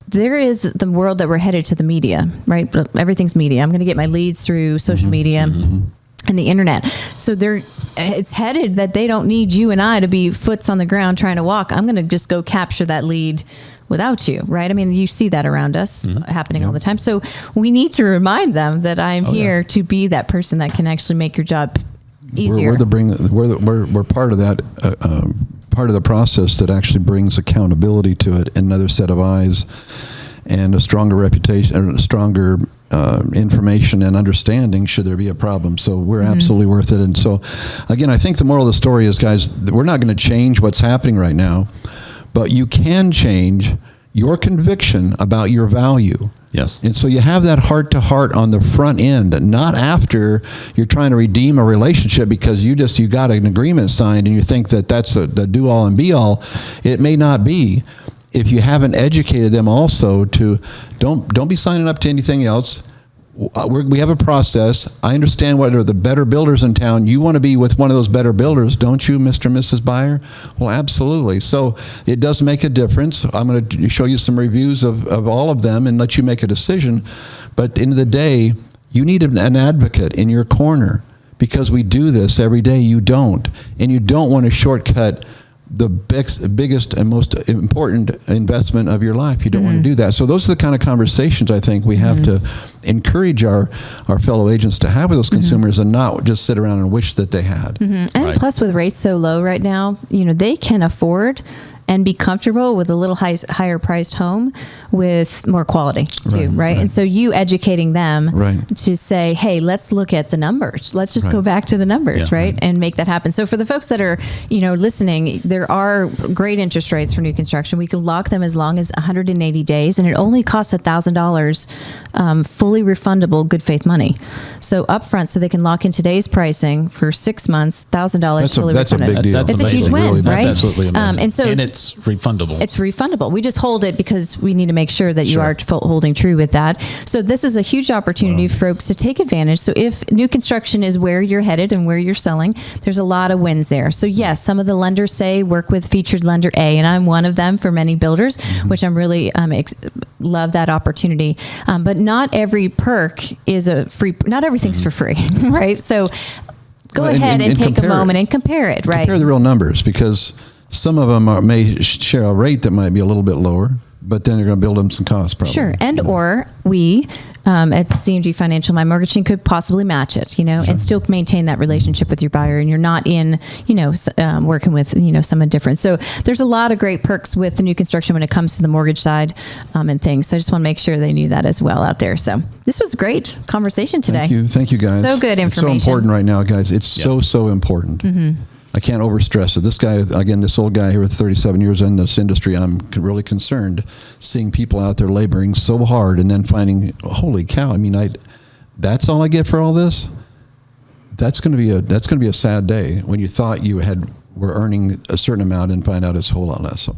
there is the world that we're headed to, the media, right? Everything's media. I'm going to get my leads through social media and the internet. So it's headed that they don't need you and I to be foots on the ground trying to walk. I'm going to just go capture that lead without you, right? I mean, you see that around us happening all the time. So we need to remind them that I'm here to be that person that can actually make your job easier. We're part of that, part of the process that actually brings accountability to it, another set of eyes, and a stronger reputation, a stronger information and understanding should there be a problem. So we're absolutely worth it. And so, again, I think the moral of the story is, guys, we're not going to change what's happening right now, but you can change your conviction about your value. Yes. And so you have that heart-to-heart on the front end, not after you're trying to redeem a relationship because you got an agreement signed and you think that that's the do-all and be-all. It may not be. If you haven't educated them also to don't be signing up to anything else. We have a process. I understand what are the better builders in town. You want to be with one of those better builders, don't you, Mr. and Mrs. Buyer? Well, absolutely. So it does make a difference. I'm going to show you some reviews of all of them and let you make a decision. But at the end of the day, you need an advocate in your corner because we do this every day. You don't. And you don't want to shortcut the biggest and most important investment of your life. You don't want to do that. So those are the kind of conversations I think we have to encourage our fellow agents to have with those consumers and not just sit around and wish that they had. And plus, with rates so low right now, they can afford and be comfortable with a little higher priced home with more quality too, right? And so you educating them to say, hey, let's look at the numbers. Let's just go back to the numbers, right? And make that happen. So for the folks that are, listening, there are great interest rates for new construction. We can lock them as long as 180 days, and it only costs $1,000 fully refundable good faith money. So upfront, so they can lock in today's pricing for 6 months, $1,000 fully refunded. That's a big deal. It's a huge win, right? That's absolutely amazing. And it's refundable. It's refundable. We just hold it because we need to make sure that you are holding true with that. So this is a huge opportunity for folks to take advantage. So if new construction is where you're headed and where you're selling, there's a lot of wins there. So yes, some of the lenders say work with featured lender A, and I'm one of them for many builders, which I'm really love that opportunity. But not every perk is a free. Not everything's for free, right? So go ahead and take a moment and compare it, right? Compare the real numbers because some of them may share a rate that might be a little bit lower, but then they're going to build them some costs probably. Sure. And or we at CMG Financial, my mortgage team could possibly match it, and still maintain that relationship with your buyer, and you're not in, working with, someone different. So there's a lot of great perks with the new construction when it comes to the mortgage side and things. So I just want to make sure they knew that as well out there. So this was a great conversation today. Thank you guys. So good information. It's so important right now, guys. It's so important. I can't overstress it. This guy, again, this old guy here with 37 years in this industry, I'm really concerned seeing people out there laboring so hard and then finding, holy cow, that's all I get for all this? That's going to be a sad day when you thought you were earning a certain amount and find out it's a whole lot less. So